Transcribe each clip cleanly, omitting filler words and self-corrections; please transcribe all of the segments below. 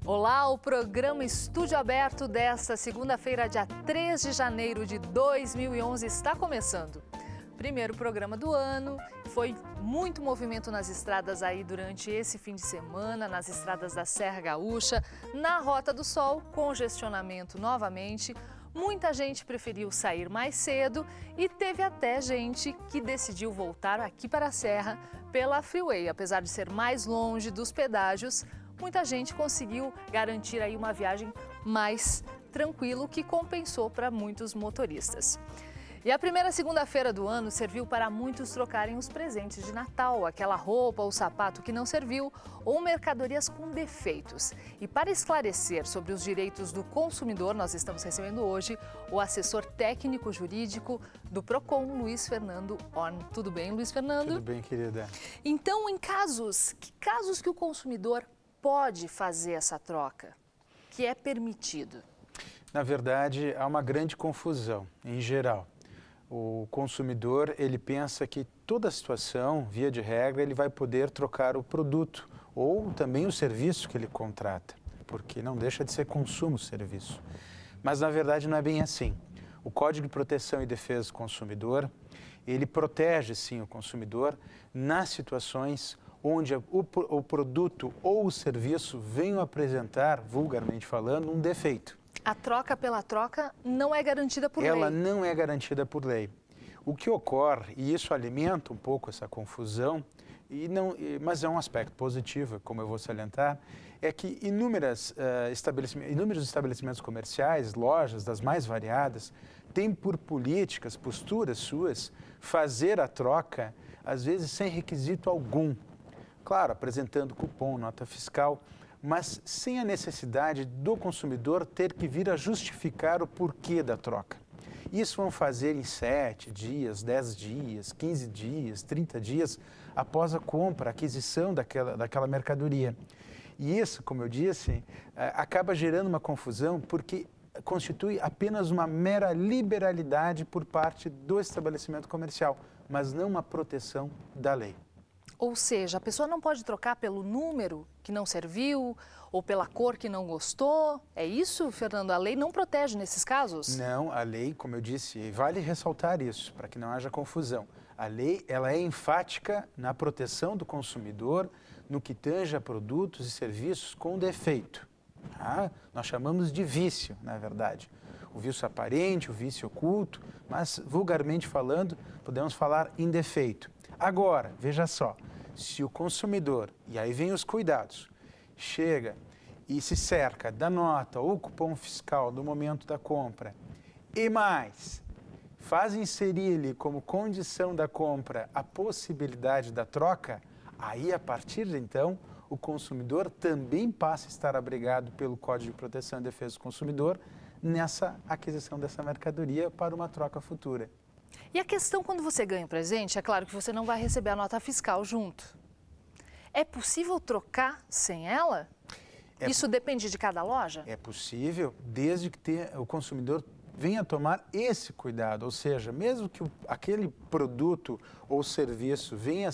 Olá, o programa Estúdio Aberto desta segunda-feira, dia 3 de janeiro de 2011, está começando. Primeiro programa do ano, foi muito movimento nas estradas aí durante esse fim de semana, nas estradas da Serra Gaúcha, na Rota do Sol, congestionamento novamente. Muita gente preferiu sair mais cedo e teve até gente que decidiu voltar aqui para a Serra pela Freeway. Apesar de ser mais longe dos pedágios, muita gente conseguiu garantir aí uma viagem mais tranquila, que compensou para muitos motoristas. E a primeira segunda-feira do ano serviu para muitos trocarem os presentes de Natal, aquela roupa ou sapato que não serviu ou mercadorias com defeitos. E para esclarecer sobre os direitos do consumidor, nós estamos recebendo hoje o assessor técnico jurídico do Procon, Luiz Fernando Horn. Tudo bem, Luiz Fernando? Tudo bem, querida. Então, que casos que o consumidor pode fazer essa troca, que é permitido? Na verdade, há uma grande confusão, em geral. O consumidor, ele pensa que toda situação, via de regra, ele vai poder trocar o produto ou também o serviço que ele contrata, porque não deixa de ser consumo o serviço. Mas, na verdade, não é bem assim. O Código de Proteção e Defesa do Consumidor, ele protege, sim, o consumidor nas situações onde o produto ou o serviço venham apresentar, vulgarmente falando, um defeito. A troca pela troca não é garantida por lei. Ela não é garantida por lei. O que ocorre, e isso alimenta um pouco essa confusão, mas é um aspecto positivo, como eu vou salientar, é que inúmeros estabelecimentos comerciais, lojas das mais variadas, têm por políticas, posturas suas, fazer a troca, às vezes sem requisito algum. Claro, apresentando cupom, nota fiscal, mas sem a necessidade do consumidor ter que vir a justificar o porquê da troca. Isso vão fazer em 7 dias, 10 dias, 15 dias, 30 dias após a compra, a aquisição daquela mercadoria. E isso, como eu disse, acaba gerando uma confusão porque constitui apenas uma mera liberalidade por parte do estabelecimento comercial, mas não uma proteção da lei. Ou seja, a pessoa não pode trocar pelo número que não serviu ou pela cor que não gostou? É isso, Fernando? A lei não protege nesses casos? Não, a lei, como eu disse, vale ressaltar isso, para que não haja confusão. A lei, ela é enfática na proteção do consumidor no que tange a produtos e serviços com defeito. Nós chamamos de vício, na verdade. O vício aparente, o vício oculto, mas vulgarmente falando, podemos falar em defeito. Agora, veja só, se o consumidor, e aí vem os cuidados, chega e se cerca da nota ou cupom fiscal do momento da compra e mais, faz inserir-lhe como condição da compra a possibilidade da troca, aí a partir de então o consumidor também passa a estar abrigado pelo Código de Proteção e Defesa do Consumidor nessa aquisição dessa mercadoria para uma troca futura. E a questão quando você ganha um presente, é claro que você não vai receber a nota fiscal junto. É possível trocar sem ela? Isso depende de cada loja? É possível, desde que o consumidor venha tomar esse cuidado, ou seja, mesmo que aquele produto ou serviço venha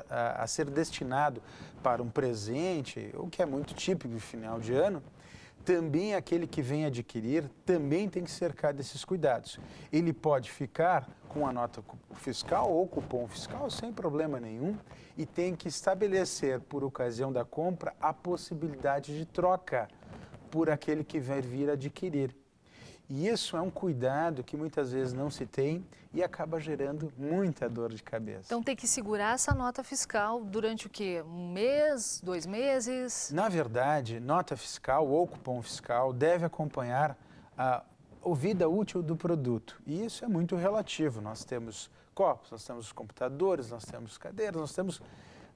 a ser destinado para um presente, o que é muito típico de final de ano, também aquele que vem adquirir também tem que cercar desses cuidados. Ele pode ficar com a nota fiscal ou cupom fiscal sem problema nenhum e tem que estabelecer, por ocasião da compra, a possibilidade de troca por aquele que vai vir adquirir. E isso é um cuidado que muitas vezes não se tem e acaba gerando muita dor de cabeça. Então tem que segurar essa nota fiscal durante o quê? 1 mês, 2 meses? Na verdade, nota fiscal ou cupom fiscal deve acompanhar a vida útil do produto. E isso é muito relativo. Nós temos copos, nós temos computadores, nós temos cadeiras, nós temos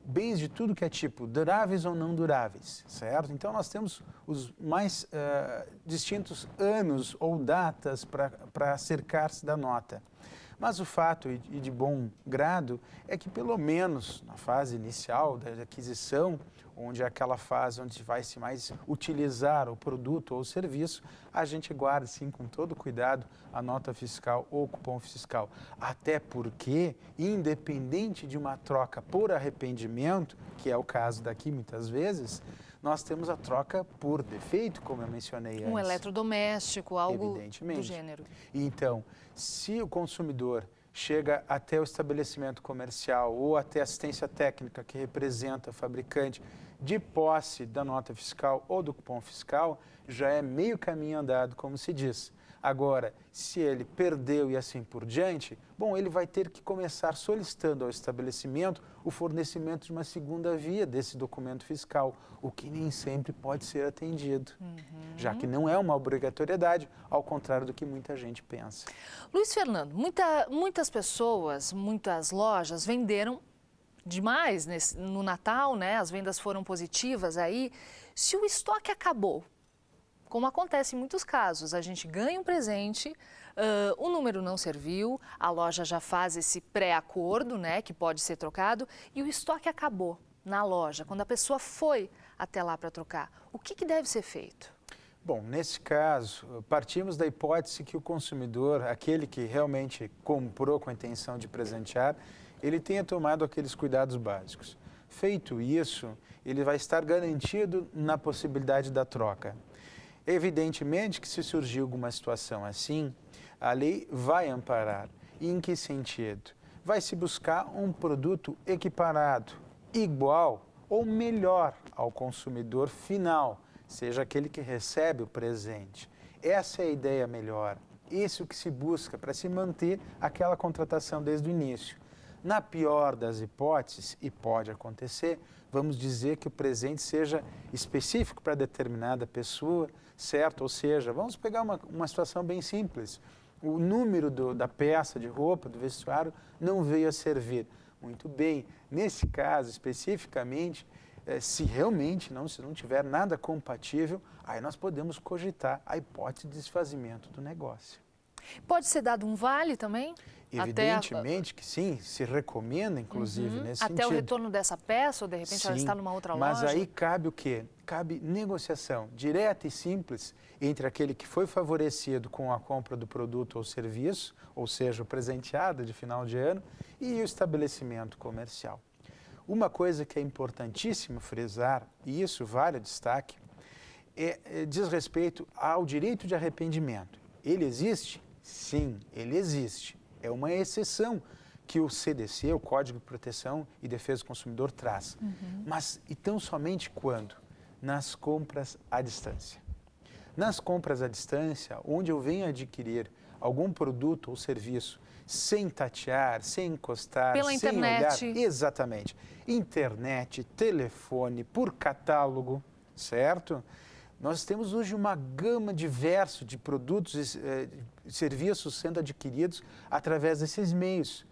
bens de tudo que é tipo, duráveis ou não duráveis, certo? Então, nós temos os mais distintos anos ou datas para cercar-se da nota. Mas o fato, e de bom grado, é que pelo menos na fase inicial da aquisição, onde é aquela fase onde vai se mais utilizar o produto ou o serviço, a gente guarda, sim, com todo cuidado, a nota fiscal ou cupom fiscal. Até porque, independente de uma troca por arrependimento, que é o caso daqui muitas vezes, nós temos a troca por defeito, como eu mencionei antes. Um eletrodoméstico, algo Evidentemente. do gênero. Então, se o consumidor chega até o estabelecimento comercial ou até a assistência técnica que representa o fabricante de posse da nota fiscal ou do cupom fiscal, já é meio caminho andado, como se diz. Agora, se ele perdeu e assim por diante, bom, ele vai ter que começar solicitando ao estabelecimento o fornecimento de uma segunda via desse documento fiscal, o que nem sempre pode ser atendido, já que não é uma obrigatoriedade, ao contrário do que muita gente pensa. Luiz Fernando, muitas pessoas, muitas lojas venderam demais no Natal, né? As vendas foram positivas aí. Se o estoque acabou, como acontece em muitos casos, a gente ganha um presente, o número não serviu, a loja já faz esse pré-acordo, né, que pode ser trocado, e o estoque acabou na loja, quando a pessoa foi até lá para trocar. O que deve ser feito? Bom, nesse caso, partimos da hipótese que o consumidor, aquele que realmente comprou com a intenção de presentear, ele tenha tomado aqueles cuidados básicos. Feito isso, ele vai estar garantido na possibilidade da troca. Evidentemente que se surgir alguma situação assim, a lei vai amparar. E em que sentido? Vai se buscar um produto equiparado, igual ou melhor ao consumidor final, seja aquele que recebe o presente. Essa é a ideia melhor. Esse é o que se busca para se manter aquela contratação desde o início. Na pior das hipóteses, e pode acontecer, vamos dizer que o presente seja específico para determinada pessoa, certo? Ou seja, vamos pegar uma situação bem simples. O número da peça de roupa, do vestuário, não veio a servir. Muito bem, nesse caso especificamente, se realmente se não tiver nada compatível, aí nós podemos cogitar a hipótese de desfazimento do negócio. Pode ser dado um vale também? Evidentemente que sim, se recomenda, inclusive, nesse sentido. Até o retorno dessa peça, ou de repente ela está numa outra loja? Mas aí cabe o quê? Cabe negociação direta e simples entre aquele que foi favorecido com a compra do produto ou serviço, ou seja, o presenteado de final de ano, e o estabelecimento comercial. Uma coisa que é importantíssimo frisar, e isso vale o destaque, diz respeito ao direito de arrependimento. Ele existe? Sim, ele existe. É uma exceção que o CDC, o Código de Proteção e Defesa do Consumidor, traz. Mas e tão somente quando? Nas compras à distância. Nas compras à distância, onde eu venho adquirir algum produto ou serviço sem tatear, sem encostar, pela sem internet. olhar. Exatamente. Internet, telefone, por catálogo, certo? Nós temos hoje uma gama diversa de produtos e serviços sendo adquiridos através desses meios.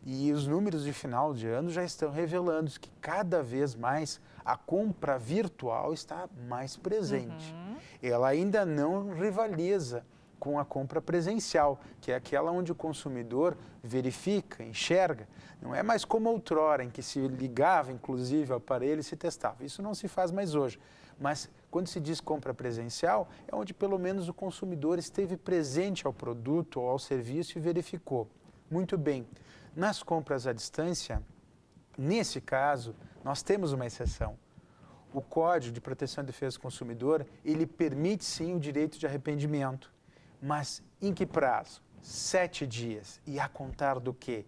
E os números de final de ano já estão revelando que cada vez mais a compra virtual está mais presente. Ela ainda não rivaliza com a compra presencial, que é aquela onde o consumidor verifica, enxerga. Não é mais como outrora, em que se ligava, inclusive, ao aparelho e se testava. Isso não se faz mais hoje. Mas quando se diz compra presencial, é onde pelo menos o consumidor esteve presente ao produto ou ao serviço e verificou. Muito bem. Nas compras à distância, nesse caso, nós temos uma exceção. O Código de Proteção e Defesa do Consumidor, ele permite sim o direito de arrependimento. Mas em que prazo? 7 dias. E a contar do quê?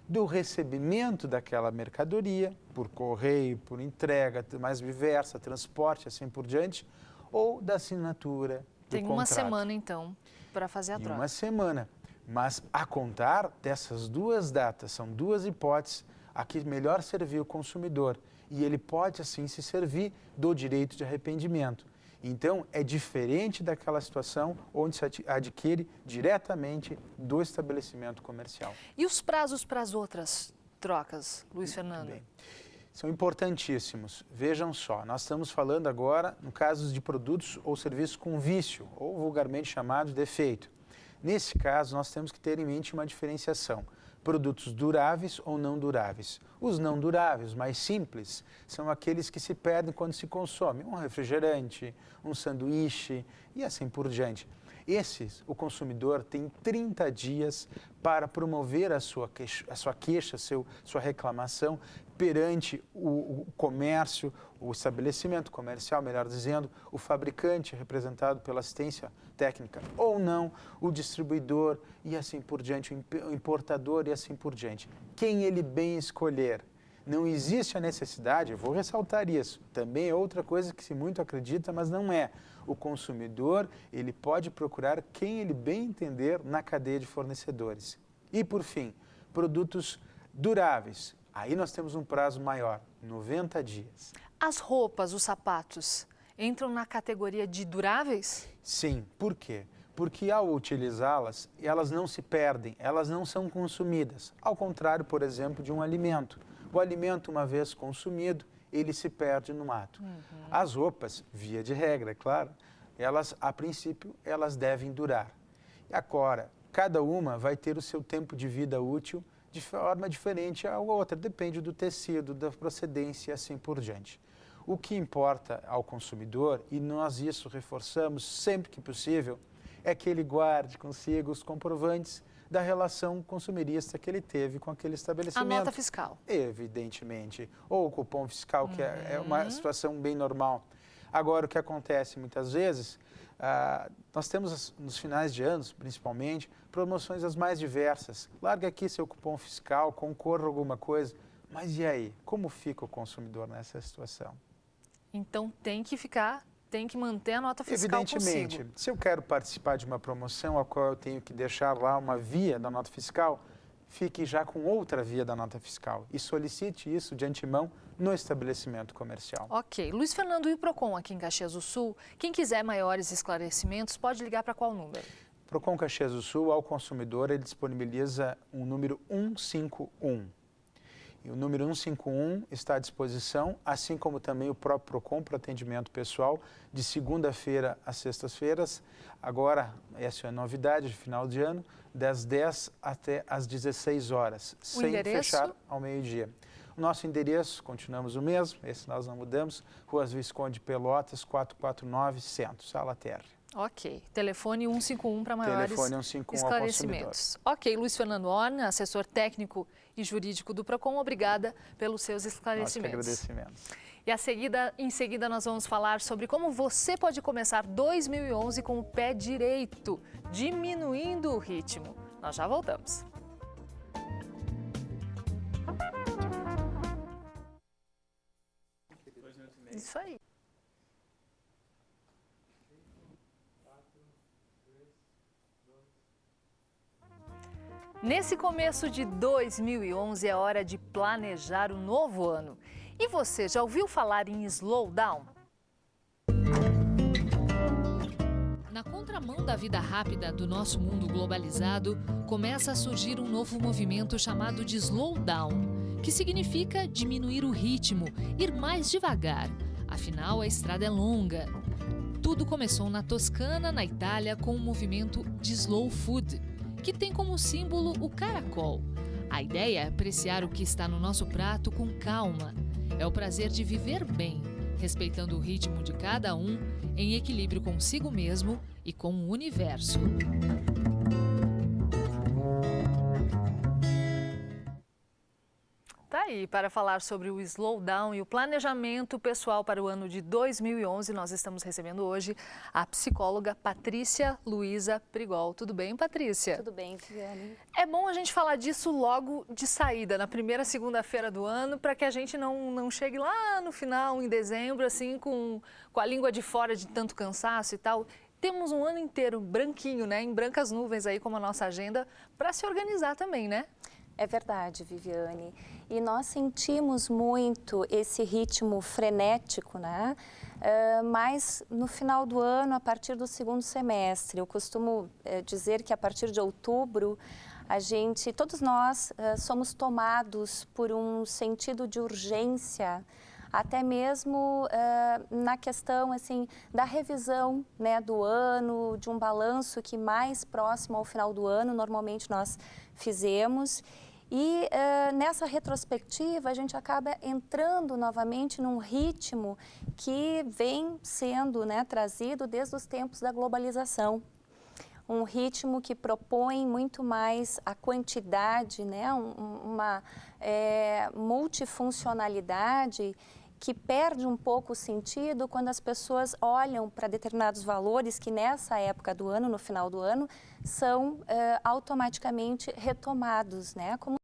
Do recebimento daquela mercadoria, por correio, por entrega, mais diversa, transporte, assim por diante, ou da assinatura do contrato. Tem uma semana, então, para fazer a troca. Uma semana. Mas a contar dessas duas datas, são duas hipóteses a que melhor servir o consumidor. E ele pode, assim, se servir do direito de arrependimento. Então, é diferente daquela situação onde se adquire diretamente do estabelecimento comercial. E os prazos para as outras trocas, Luiz Fernando? Bem, são importantíssimos. Vejam só, nós estamos falando agora no caso de produtos ou serviços com vício, ou vulgarmente chamados de defeito. Nesse caso, nós temos que ter em mente uma diferenciação. Produtos duráveis ou não duráveis. Os não duráveis, mais simples, são aqueles que se perdem quando se consome. Um refrigerante, um sanduíche e assim por diante. Esses, o consumidor tem 30 dias para promover a sua queixa, sua reclamação perante o comércio, o estabelecimento comercial, melhor dizendo, o fabricante representado pela assistência técnica ou não, o distribuidor e assim por diante, o importador e assim por diante. Quem ele bem escolher. Não existe a necessidade, eu vou ressaltar isso, também é outra coisa que se muito acredita, mas não é. O consumidor, ele pode procurar quem ele bem entender na cadeia de fornecedores. E, por fim, produtos duráveis. Aí nós temos um prazo maior, 90 dias. As roupas, os sapatos, entram na categoria de duráveis? Sim. Por quê? Porque ao utilizá-las, elas não se perdem, elas não são consumidas. Ao contrário, por exemplo, de um alimento. O alimento, uma vez consumido, ele se perde no mato. As roupas, via de regra, é claro, elas, a princípio, elas devem durar. E agora, cada uma vai ter o seu tempo de vida útil de forma diferente à outra, depende do tecido, da procedência e assim por diante. O que importa ao consumidor, e nós isso reforçamos sempre que possível, é que ele guarde consigo os comprovantes da relação consumerista que ele teve com aquele estabelecimento. A nota fiscal. Evidentemente. Ou o cupom fiscal, que é uma situação bem normal. Agora, o que acontece muitas vezes, nós temos nos finais de anos, principalmente, promoções as mais diversas. Larga aqui seu cupom fiscal, concorra a alguma coisa. Mas e aí? Como fica o consumidor nessa situação? Então tem que manter a nota fiscal Evidentemente, consigo. se eu quero participar de uma promoção a qual eu tenho que deixar lá uma via da nota fiscal, fique já com outra via da nota fiscal e solicite isso de antemão no estabelecimento comercial. Ok. Luiz Fernando, e o PROCON aqui em Caxias do Sul? Quem quiser maiores esclarecimentos pode ligar para qual número? PROCON Caxias do Sul, ao consumidor, ele disponibiliza um número 151. E o número 151 está à disposição, assim como também o próprio PROCON para atendimento pessoal, de segunda-feira às sextas-feiras. Agora, essa é a novidade de final de ano, das 10 até às 16 horas, sem fechar ao meio-dia. O nosso endereço, continuamos o mesmo, esse nós não mudamos, Rua Visconde Pelotas, 449, Centro, Sala Terra. Ok. Telefone 151 para maiores Telefone 151 esclarecimentos. Ok. Luiz Fernando Horn, assessor técnico e jurídico do PROCON, obrigada pelos seus esclarecimentos. Nós que agradecimentos. E em seguida nós vamos falar sobre como você pode começar 2011 com o pé direito, diminuindo o ritmo. Nós já voltamos. Isso aí. Nesse começo de 2011 é hora de planejar o novo ano. E você já ouviu falar em slowdown? Na contramão da vida rápida do nosso mundo globalizado, começa a surgir um novo movimento chamado de slowdown, que significa diminuir o ritmo, ir mais devagar. Afinal, a estrada é longa. Tudo começou na Toscana, na Itália, com o movimento de slow food, que tem como símbolo o caracol. A ideia é apreciar o que está no nosso prato com calma. É o prazer de viver bem, respeitando o ritmo de cada um, em equilíbrio consigo mesmo e com o universo. Tá aí, para falar sobre o slowdown e o planejamento pessoal para o ano de 2011, nós estamos recebendo hoje a psicóloga Patrícia Luiza Prigol. Tudo bem, Patrícia? Tudo bem, Viviane. É bom a gente falar disso logo de saída, na primeira segunda-feira do ano, para que a gente não chegue lá no final, em dezembro, assim, com a língua de fora de tanto cansaço e tal. Temos um ano inteiro branquinho, né, em brancas nuvens aí como a nossa agenda, para se organizar também, né? É verdade, Viviane. E nós sentimos muito esse ritmo frenético, né? Mas no final do ano, a partir do segundo semestre, eu costumo dizer que a partir de outubro, todos nós somos tomados por um sentido de urgência, até mesmo na questão assim, da revisão, né, do ano, de um balanço que mais próximo ao final do ano, normalmente nós fizemos. E nessa retrospectiva, a gente acaba entrando novamente num ritmo que vem sendo, né, trazido desde os tempos da globalização. um ritmo que propõe muito mais a quantidade, né? Uma multifuncionalidade que perde um pouco o sentido quando as pessoas olham para determinados valores que nessa época do ano, no final do ano, são automaticamente retomados, né? Como